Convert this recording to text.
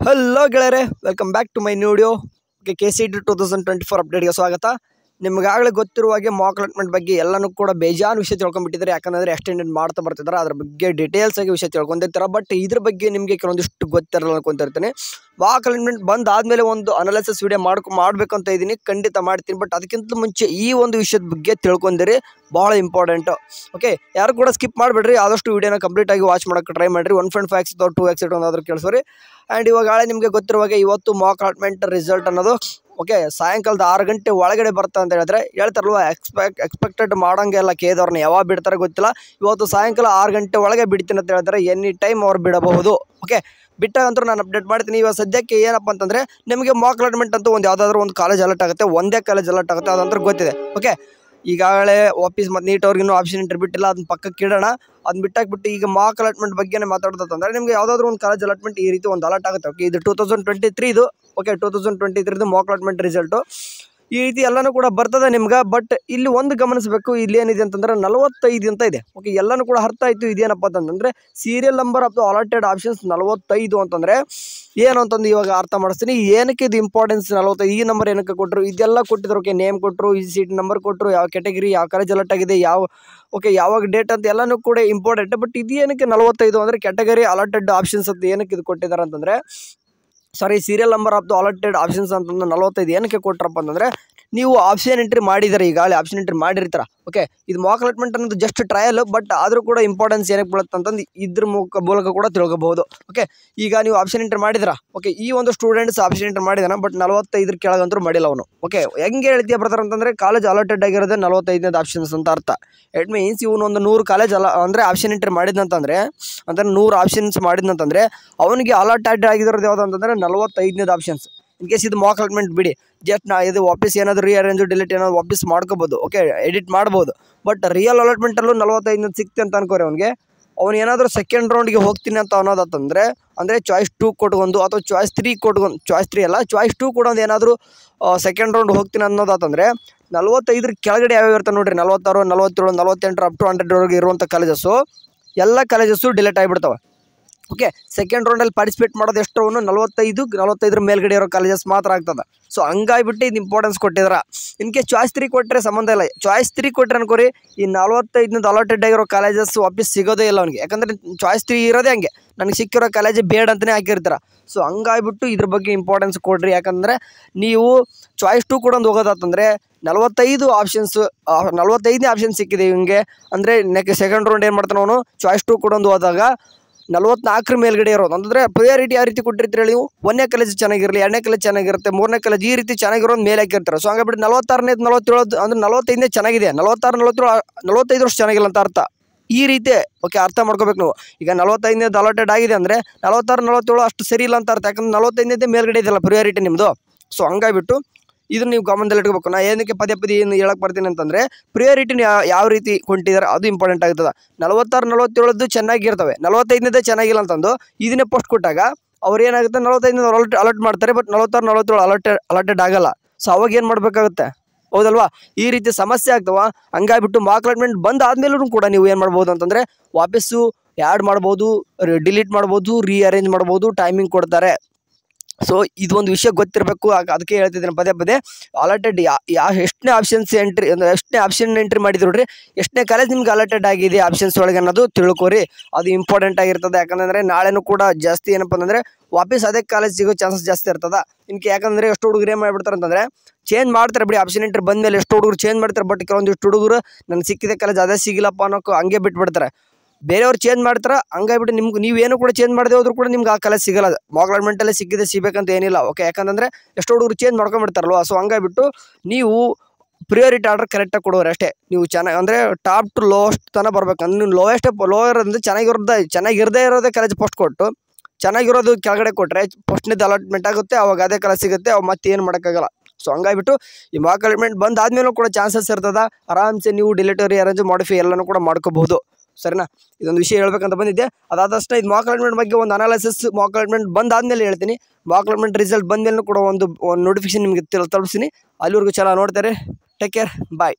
Hello ಗೆಳೆಯರೆ, welcome back to my video. Okay, KCET 2024 ಅಪ್ಡೇಟ್ಗೆ ಸ್ವಾಗತ. ನಿಮ್ಗಾಗಲೇ ಗೊತ್ತಿರುವ ಹಾಗೆ ಮಾಕ್ ಅಲಾಟ್ಮೆಂಟ್ ಬಗ್ಗೆ ಎಲ್ಲನೂ ಕೂಡ ಬೇಜಾನ್ ವಿಷಯ ತಿಳ್ಕೊಂಡ್ಬಿಟ್ಟಿದ್ದಾರೆ. ಯಾಕಂದರೆ ಎಕ್ಸ್ಟೆಂಡೆಡ್ ಮಾಡ್ತಾ ಬರ್ತಿದ್ದಾರೆ, ಅದ್ರ ಬಗ್ಗೆ ಡೀಟೇಲ್ಸ್ ಆಗಿ ವಿಷಯ ತಿಳ್ಕೊಂಡಿರ್ತಾರೆ. ಬಟ್ ಇದ್ರ ಬಗ್ಗೆ ನಿಮಗೆ ಕೆಲವೊಂದಿಷ್ಟು ಗೊತ್ತಿರಲ್ಲ ಅನ್ಕೊಂತಿರ್ತೀನಿ. ಮಾಕ್ ಅಲಾಟ್ಮೆಂಟ್ ಬಂದಾದ್ಮೇಲೆ ಒಂದು ಅನಾಲಿಸಿಸ್ ವಿಡಿಯೋ ಮಾಡಬೇಕು ಅಂತ ಇದ್ದೀನಿ, ಖಂಡಿತ ಮಾಡ್ತೀನಿ. ಬಟ್ ಅದಕ್ಕಿಂತ ಮುಂಚೆ ಈ ಒಂದು ವಿಷಯದ ಬಗ್ಗೆ ತಿಳ್ಕೊಂಡಿರಿ, ಭಾಳ ಇಂಪಾರ್ಟೆಂಟು. ಓಕೆ, ಯಾರು ಕೂಡ ಸ್ಕಿಪ್ ಮಾಡಿಬಿಡ್ರಿ, ಆದಷ್ಟು ವಿಡಿಯೋನ ಕಂಪ್ಲೀಟ್ ಆಗಿ ವಾಚ್ ಮಾಡೋಕ್ಕೆ ಟ್ರೈ ಮಾಡಿರಿ. 1.5x ಅಥವಾ 2x ಒಂದಾದ್ರೂ ಕೇಳಿಸ್ರಿ. ಆ್ಯಂಡ್ ಇವಾಗ ನಿಮಗೆ ಗೊತ್ತಿರುವಾಗ ಇವತ್ತು ಮಾಕ್ ಅಲಾಟ್ಮೆಂಟ್ ರಿಸಲ್ಟ್ ಅನ್ನೋದು ಓಕೆ ಸಾಯಂಕಾಲದ 6 ಗಂಟೆ ಒಳಗಡೆ ಬರ್ತಾ ಅಂತ ಹೇಳಿದ್ರೆ ಹೇಳ್ತಾರಲ್ವ, ಎಕ್ಸ್ಪೆಕ್ಟೆಡ್ ಮಾಡೋಂಗೆಲ್ಲ ಕೇದವ್ರನ್ನ ಯಾವಾಗ ಬಿಡ್ತಾರೆ ಗೊತ್ತಿಲ್ಲ. ಇವತ್ತು ಸಾಯಂಕಾಲ 6 ಗಂಟೆ ಒಳಗೆ ಬಿಡ್ತೀನಿ ಅಂತ ಹೇಳ್ತಾರೆ. ಎನಿ ಟೈಮ್ ಅವ್ರು ಬಿಡಬಹುದು. ಓಕೆ, ಬಿಟ್ಟಾಗಂತೂ ನಾನು ಅಪ್ಡೇಟ್ ಮಾಡ್ತೀನಿ. ಇವಾಗ ಸದ್ಯಕ್ಕೆ ಏನಪ್ಪ ಅಂತಂದರೆ ನಿಮಗೆ ಮಾಕ್ ಅಲಾಟ್ಮೆಂಟ್ ಅಂತೂ ಯಾವುದಾದ್ರೂ ಒಂದು ಕಾಲೇಜ್ ಅಲರ್ಟ್ ಆಗುತ್ತೆ, ಒಂದೇ ಕಾಲೇಜ್ ಅಲರ್ಟ್ ಆಗುತ್ತೆ, ಅದಂತೂ ಗೊತ್ತಿದೆ. ಓಕೆ, ಈಗಾಗಲೇ ವಾಪೀಸ್ ಮತ್ತು ನೀಟ್ ಅವ್ರಿಗೂ ಆಪ್ಷನ್ ಎಂಟ್ರಿ ಬಿಟ್ಟಿಲ್ಲ, ಅದನ್ನ ಪಕ್ಕಕ್ಕೆ ಇಡೋಣ. ಅದನ್ನ ಬಿಟ್ಟಾಕ್ಬಿಟ್ಟು ಈಗ ಮಾಕ್ ಅಲಾಟ್ಮೆಂಟ್ ಬಗ್ಗೆನೇ ಮಾತಾಡೋದಂತಂದರೆ ನಿಮಗೆ ಯಾವುದಾದ್ರೂ ಒಂದು ಕಾಲೇಜ್ ಅಲಾಟ್ಮೆಂಟ್ ಈ ರೀತಿ ಒಂದು ಅಲರ್ಟ್ ಆಗುತ್ತೆ. ಓಕೆ, ಇದು 2023 ಇದು. ಓಕೆ, 2023 ಮಾಕ್ ಅಲಾಟ್ಮೆಂಟ್ ರಿಸಲ್ಟು ಈ ರೀತಿ ಎಲ್ಲನೂ ಕೂಡ ಬರ್ತದೆ ನಿಮ್ಗೆ. ಬಟ್ ಇಲ್ಲಿ ಒಂದು ಗಮನಿಸಬೇಕು, ಇಲ್ಲಿ ಏನಿದೆ ಅಂತಂದರೆ 45 ಅಂತ ಇದೆ. ಓಕೆ, ಎಲ್ಲನೂ ಕೂಡ ಅರ್ಥ ಆಯಿತು. ಇದೇನಪ್ಪ ಅಂತಂದರೆ serial number of the allotted options 45 ಅಂತಂದರೆ ಏನು ಅಂತಂದು ಇವಾಗ ಅರ್ಥ ಮಾಡಿಸ್ತೀನಿ. ಏನಕ್ಕೆ ಇದು ಇಂಪಾರ್ಟೆನ್ಸ್ 45, ಈ ನಂಬರ್ ಏನಕ್ಕೆ ಕೊಟ್ಟರು, ಇದೆಲ್ಲ ಕೊಟ್ಟಿದ್ರು. ಓಕೆ, ನೇಮ್ ಕೊಟ್ಟರು, ಈ ಸೀಟ್ ನಂಬರ್ ಕೊಟ್ಟರು, ಯಾವ ಕ್ಯಾಟಗರಿ, ಯಾವ ಕಾಲೇಜ್ ಅಲರ್ಟ್ ಆಗಿದೆ, ಯಾವಾಗ ಡೇಟ್ ಅಂತ ಎಲ್ಲನೂ ಕೂಡ ಇಂಪಾರ್ಟೆಂಟ್. ಬಟ್ ಇದು ಏನಕ್ಕೆ 45 ಅಂದರೆ ಕ್ಯಾಟಗರಿ ಅಲಾಟೆಡ್ ಆಪ್ಷನ್ಸ್ ಅಂತ ಏನಕ್ಕೆ ಇದು ಕೊಟ್ಟಿದ್ದಾರೆ ಅಂತಂದರೆ, serial number of the allotted options ಅಂತಂದ್ರೆ 45 ಏನಕ್ಕೆ ಕೊಟ್ಟರಪ್ಪ ಅಂತಂದರೆ, ನೀವು ಆಪ್ಷನ್ ಎಂಟ್ರಿ ಮಾಡಿದರೆ, ಈಗಾಗಲೇ ಆಪ್ಷನ್ ಎಂಟ್ರಿ ಮಾಡಿರ್ತಾರೆ. ಓಕೆ, ಇದು ಮಾಕ್ ಅಲಾಟ್ಮೆಂಟ್ ಅನ್ನೋದು ಜಸ್ಟ್ ಟ್ರಯಲ್, ಬಟ್ ಆದರೂ ಕೂಡ ಇಂಪಾರ್ಟೆನ್ಸ್ ಏನಕ್ಕೆ ಬೀಳುತ್ತೆ ಅಂತಂದು ಇದ್ರ ಮೂಲಕ ಕೂಡ ತಿಳ್ಕೊಬಹುದು. ಓಕೆ, ಈಗ ನೀವು ಆಪ್ಷನ್ ಎಂಟ್ರಿ ಮಾಡಿದ್ರಾ. ಓಕೆ, ಈ ಒಂದು ಸ್ಟೂಡೆಂಟ್ಸ್ ಆಪ್ಷನ್ ಎಂಟ್ರಿ ಮಾಡಿದಾನ, ಬಟ್ 45 ಕೆಳಗಂತೂ ಮಾಡಿಲ್ಲ ಅವನು. ಓಕೆ, ಹೆಂಗೆ ಹೇಳ್ತೀಯ ಬರ್ತಾರೆ ಅಂತಂದರೆ ಕಾಲೇಜ್ ಅಲಾಟೆಡ್ ಆಗಿರೋದೇ 45ನೇ ಆಪ್ಷನ್ಸ್ ಅಂತ ಅರ್ಥ. ಇಟ್ ಮೀನ್ಸ್ ಇವನು ಒಂದು 100 ಕಾಲೇಜ್ ಅಂದರೆ ಆಪ್ಷನ್ ಎಂಟ್ರಿ ಮಾಡಿದ್ನಂತಂದರೆ, ಅಂದರೆ 100 ಆಪ್ಷನ್ಸ್ ಮಾಡಿದ್ನಂತಂದರೆ ಅವನಿಗೆ ಅಲಾಟೆಡ್ ಆಗಿರೋದು ಯಾವುದು ಅಂತಂದರೆ 45ನೇ ಆಪ್ಷನ್ಸ್. ಇನ್ ಕೇಸ್ ಇದು ಮಾಕ್ ಅಲಾಟ್ಮೆಂಟ್ ಬಿಡಿ, ಜಸ್ಟ್ ಇದು ವಾಪಸ್ ಏನಾದರೂ ರೀಅರೇಂಜು ಡಿಲೀಟ್ ಏನಾದ್ರು ವಾಪಸ್ ಮಾಡ್ಕೋಬೋದು. ಓಕೆ, ಎಡಿಟ್ ಮಾಡ್ಬೋದು. ಬಟ್ ರಿಯಲ್ ಅಲಾಟ್ಮೆಂಟಲ್ಲೂ 45 ಸಿಕ್ತೆ ಅಂತ ಅನ್ಕೋರಿ ಅವ್ನಿಗೆ. ಅವ್ನು ಏನಾದರೂ ಸೆಕೆಂಡ್ ರೌಂಡ್ಗೆ ಹೋಗ್ತೀನಿ ಅಂತ ಅನ್ನೋದಂತಂದರೆ, ಅಂದರೆ ಚಾಯ್ಸ್ 2 ಕೊಟ್ಕೊಂಡು ಅಥವಾ ಚಾಯ್ಸ್ 3 ಕೊಟ್ಕೊಂಡು, ಚಾಯ್ಸ್ 3 ಅಲ್ಲ ಚಾಯ್ಸ್ 2 ಕೊಡೋದು ಏನಾದರೂ ಸೆಕೆಂಡ್ ರೌಂಡ್ ಹೋಗ್ತೀನಿ ಅನ್ನೋದಂತಂದರೆ 45 ಕೆಳಗಡೆ ಯಾವ್ಯಾವ ಇರ್ತಾವೆ ನೋಡಿರಿ, 46, 47, 48 ಅಪ್ ಟು 100 ಇರುವಂಥ ಕಾಲೇಜಸ್ಸು ಎಲ್ಲ ಕಾಲೇಜಸ್ಸು ಡಿಲೀಟ್ ಆಗಿಬಿಡ್ತವೆ. ಓಕೆ, ಸೆಕೆಂಡ್ ರೌಂಡಲ್ಲಿ ಪಾರ್ಟಿಸಿಪೇಟ್ ಮಾಡೋದು ಎಷ್ಟು, 45 ಮೇಲ್ಗಡೆ ಇರೋ ಕಾಲೇಜಸ್ ಮಾತ್ರ ಆಗ್ತದೆ. ಸೊ ಹಂಗಾಗಿಬಿಟ್ಟು ಇದು ಇಂಪಾರ್ಟೆನ್ಸ್ ಕೊಟ್ಟಿದ್ದಾರೆ. ಇನ್ ಕೇಸ್ ಚಾಯ್ಸ್ 3 ಕೊಟ್ಟರೆ ಸಂಬಂಧ ಇಲ್ಲ. ಚಾಯ್ಸ್ 3 ಕೊಟ್ಟರೆ ಅನ್ಕೋರಿ, ಈ 45 ಅಲಾಟೆಡ್ ಆಗಿರೋ ಕಾಲೇಜಸ್ ವಾಪಸ್ ಸಿಗೋದೇ ಇಲ್ಲ ಅವ್ನಿಗೆ. ಯಾಕಂದರೆ ಚಾಯ್ಸ್ 3 ಇರೋದೇ ಹಂಗೆ, ನನಗೆ ಸಿಕ್ಕಿರೋ ಕಾಲೇಜ್ ಬೇಡ ಅಂತಲೇ ಹಾಕಿರ್ತಾರೆ. ಸೊ ಹಂಗಾಗಿಬಿಟ್ಟು ಇದ್ರ ಬಗ್ಗೆ ಇಂಪಾರ್ಟೆನ್ಸ್ ಕೊಡ್ರಿ. ಯಾಕಂದರೆ ನೀವು ಚಾಯ್ಸ್ 2 ಕೊಡೋದು ಹೋಗೋದಂತಂದರೆ 45 ಆಪ್ಷನ್ಸ್, 45ನೇ ಆಪ್ಷನ್ ಸಿಕ್ಕಿದೆ ಇವನಿಗೆ. ಅಂದರೆ ಸೆಕೆಂಡ್ ರೌಂಡ್ ಏನು ಮಾಡ್ತಾನೆ ಅವನು, ಚಾಯ್ಸ್ 2 ಕೊಡೋದು ಹೋದಾಗ 44 ಮೇಲ್ಗಡೆ ಇರೋದು. ಅಂದರೆ ಪ್ರಿಯಾರಿಟಿ ಯಾವ ರೀತಿ ಕೊಟ್ಟಿರ್ತೀರಿ ನೀವು, 1ನೇ ಕಾಲೇಜ್ ಚೆನ್ನಾಗಿರಲಿ, 2ನೇ ಕಾಲೇಜ್ ಚೆನ್ನಾಗಿರುತ್ತೆ, 3ನೇ ಕಾಲೇಜ್ ಈ ರೀತಿ ಚೆನ್ನಾಗಿರೋದು ಮೇಲೆ ಹಾಕಿರ್ತಾರೆ. ಸೊ ಹಂಗಾಗ್ಬಿಟ್ಟು 46ನೇ 47 ಅಂದರೆ 45ನೇ ಚೆನ್ನಾಗಿದೆ, 46, 47, 45 ವರ್ಷ ಚೆನ್ನಾಗಿಲ್ಲ ಅಂತ ಅರ್ಥ. ಈ ರೀತಿ ಓಕೆ ಅರ್ಥ ಮಾಡ್ಕೋಬೇಕು ನೀವು. ಈಗ 45ನೇ ಅಲಾಟೆಡ್ ಆಗಿದೆ ಅಂದರೆ 46, 47 ಅಷ್ಟು ಸರಿ ಇಲ್ಲ ಅಂತ ಅರ್ಥ. ಯಾಕಂದ್ರೆ 45ನೇ ಮೇಲ್ಗಡೆ ಇದೆಯಲ್ಲ ಪ್ರಿಯಾರಿಟಿ ನಿಮ್ಮದು. ಸೊ ಹಂಗಾಗಿಬಿಟ್ಟು ಇದನ್ನು ನೀವು ಗಮನದಲ್ಲಿ ಇಟ್ಕೋಬೇಕು. ನಾನು ಏನಕ್ಕೆ ಪದೇ ಏನು ಹೇಳಕ್ಕೆ ಬರ್ತೀನಿ ಅಂತಂದರೆ, ಪ್ರಿಯಾರಿಟಿನ ಯಾವ ರೀತಿ ಕೊಂಡಿದ್ದಾರೆ ಅದು ಇಂಪಾರ್ಟೆಂಟ್ ಆಗ್ತದೆ. 46, 47 ಚೆನ್ನಾಗಿರ್ತವೆ, 45ನೇದೇ ಚೆನ್ನಾಗಿಲ್ಲ ಅಂತಂದು ಇದನ್ನೇ ಪೋಸ್ಟ್ ಕೊಟ್ಟಾಗ ಅವ್ರು ಏನಾಗುತ್ತೆ, 45ನೇ ಅಲರ್ಟ್ ಮಾಡ್ತಾರೆ. ಬಟ್ 46, 47 ಅಲಾಟೆಡ್ ಆಗಲ್ಲ. ಸೊ ಅವಾಗ ಏನು ಮಾಡಬೇಕಾಗುತ್ತೆ, ಹೌದಲ್ವಾ? ಈ ರೀತಿ ಸಮಸ್ಯೆ ಆಗ್ತವ. ಹಂಗಾಗಿಬಿಟ್ಟು ಮಾಕ್ ಅಲಾಟ್ಮೆಂಟ್ ಬಂದಾದ್ಮೇಲೂ ಕೂಡ ನೀವು ಏನು ಮಾಡ್ಬೋದು ಅಂತಂದರೆ ವಾಪಸ್ಸು ಆ್ಯಡ್ ಮಾಡ್ಬೋದು, ಡಿಲೀಟ್ ಮಾಡ್ಬೋದು, ರೀಅರೇಂಜ್ ಮಾಡ್ಬೋದು, ಟೈಮಿಂಗ್ ಕೊಡ್ತಾರೆ. ಸೊ ಇದೊಂದು ವಿಷಯ ಗೊತ್ತಿರಬೇಕು. ಅದಕ್ಕೆ ಹೇಳ್ತಿದ್ದೀನಿ ಪದೇ ಅಲಾಟೆಡ್ ಎಷ್ಟನೇ ಆಪ್ಷನ್ ಎಂಟ್ರಿ ಮಾಡಿದ್ರು ನೋಡ್ರಿ, ಎಷ್ಟನೇ ಕಾಲೇಜ್ ನಿಮ್ಗೆ ಅಲಾಟೆಡ್ ಆಗಿದೆ ಆಪ್ಷನ್ಸ್ ಒಳಗೆ ಅನ್ನೋದು ತಿಳ್ಕೊರಿ. ಅದು ಇಂಪಾರ್ಟೆಂಟ್ ಆಗಿರ್ತದೆ. ಯಾಕಂದರೆ ನಾಳೆನೂ ಕೂಡ ಜಾಸ್ತಿ ಏನಪ್ಪ ಅಂತಂದರೆ ವಾಪಸ್ ಅದೇ ಕಾಲೇಜ್ ಸಿಗೋ ಚಾನ್ಸಸ್ ಜಾಸ್ತಿ ಇರ್ತದೆ. ಯಾಕಂದರೆ ಎಷ್ಟು ಹುಡುಗರು ಏನು ಮಾಡಿಬಿಡ್ತಾರೆ ಅಂತಂದರೆ ಚೇಂಜ್ ಮಾಡ್ತಾರೆ ಬಿಡಿ, ಆಪ್ಷನ್ ಎಂಟ್ರಿ ಬಂದಮೇಲೆ ಎಷ್ಟು ಹುಡುಗರು ಚೇಂಜ್ ಮಾಡ್ತಾರೆ. ಬಟ್ ಕೆಲವೊಂದಿಷ್ಟು ಹುಡುಗರು ನನಗೆ ಸಿಕ್ಕಿದೆ ಕಾಲೇಜ್ ಅದೇ ಸಿಗಿಲ್ಲಪ್ಪ ಅನ್ನೋಕೆ ಹಂಗೆ ಬಿಟ್ಬಿಡ್ತಾರೆ. ಬೇರೆಯವ್ರು ಚೇಂಜ್ ಮಾಡ್ತಾರೆ. ಹಂಗಾಗಿಬಿಟ್ಟು ನಿಮ್ಗೆ ನೀವೇನು ಕೂಡ ಚೇಂಜ್ ಮಾಡದೆ ಹೋದ್ರು ಕೂಡ ನಿಮ್ಗೆ ಆ ಕಾಲೇಜ್ ಸಿಗಲ್ಲ. ಮಾಕ್ ಅಲಾಟ್ಮೆಂಟಲ್ಲೇ ಸಿಗಬೇಕಂತ ಏನಿಲ್ಲ. ಓಕೆ, ಯಾಕಂದರೆ ಎಷ್ಟು ಹುಡುಗರು ಚೇಂಜ್ ಮಾಡ್ಕೊಂಡ್ಬಿಡ್ತಾರಲ್ವ. ಸೊ ಹಂಗಾಗಿಬಿಟ್ಟು ನೀವು ಪ್ರಿಯಾರಿಟಿ ಆರ್ಡರ್ ಕರೆಕ್ಟಾಗಿ ಕೊಡೋರು ಅಷ್ಟೇ. ನೀವು ಚೆನ್ನಾಗಿ ಅಂದರೆ ಟಾಪ್ ಟು ಲೋಯೆಸ್ಟ್ ತನಕ ಬರ್ಬೇಕಂದ್ರೆ ನೀವು ಲೋಯರ್ ಅಂದರೆ ಚೆನ್ನಾಗಿರದೇ ಇರೋದೇ ಕಾಲೇಜ್ ಪೋಸ್ಟ್ ಕೊಟ್ಟು, ಚೆನ್ನಾಗಿರೋದು ಕೆಳಗಡೆ ಕೊಟ್ಟರೆ ಫಸ್ಟ್ನೇದು ಅಲಾಟ್ಮೆಂಟ್ ಆಗುತ್ತೆ, ಅವಾಗ ಅದೇ ಕಾಲೇಜ್ ಸಿಗುತ್ತೆ, ಅವಾಗ ಮತ್ತೆ ಏನು ಮಾಡೋಕ್ಕಾಗಲ್ಲ. ಸೊ ಹಂಗಾಗಿಬಿಟ್ಟು ಈ ಮಾಕ್ ಅಲಾಟ್ಮೆಂಟ್ ಬಂದಾದ್ಮೇಲೂ ಕೂಡ ಚಾನ್ಸಸ್ ಇರ್ತದೆ. ಆರಾಮ್ಸೆ ನೀವು ಡಿಲೀಟ್, ರೀಅರೇಂಜ್, ಮಾಡಿಫೈ ಎಲ್ಲನೂ ಕೂಡ ಮಾಡ್ಕೋಬಹುದು. ಸರಿನಾ? ಇದೊಂದು ವಿಷಯ ಹೇಳ್ಬೇಕಂತ ಬಂದಿದ್ದೆ. ಅದಾದಷ್ಟು ಇದು ಮಾಕ್ ಅಲಾಟ್ಮೆಂಟ್ ಬಗ್ಗೆ ಒಂದು ಅನಾಲಿಸಿಸ್ ಮಾಕ್ ಅಲಾಟ್ಮೆಂಟ್ ಬಂದಾದ್ಮೇಲೆ ಹೇಳ್ತೀನಿ. ಮಾಕ್ ಅಲಾಟ್ಮೆಂಟ್ ರಿಸಲ್ಟ್ ಬಂದಮೇಲೆ ಕೂಡ ಒಂದು ನೋಟಿಫಿಕೇಶನ್ ನಿಮಗೆ ತಲುಪಿಸ್ತೀನಿ. ಅಲ್ಲಿವರೆಗೂ ಚೆನ್ನಾಗಿ ನೋಡ್ತಾರೆ. ಟೇಕ್ ಕೇರ್, ಬಾಯ್.